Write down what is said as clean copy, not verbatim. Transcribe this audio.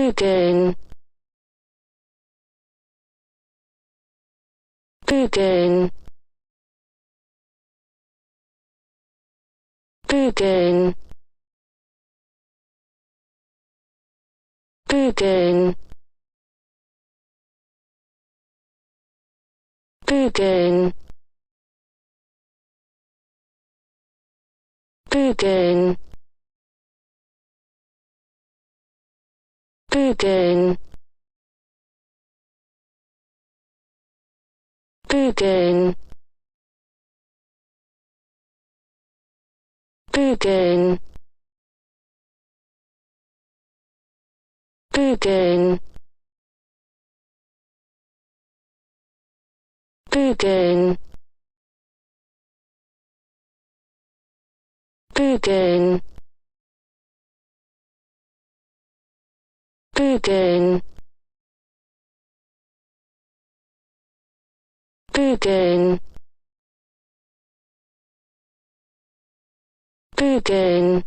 bügeln, bügeln, bügeln, bügeln, bügeln, bügeln, bügeln, bügeln, bügeln, bügeln, bügeln, bügeln, bügeln, bügeln, bügeln,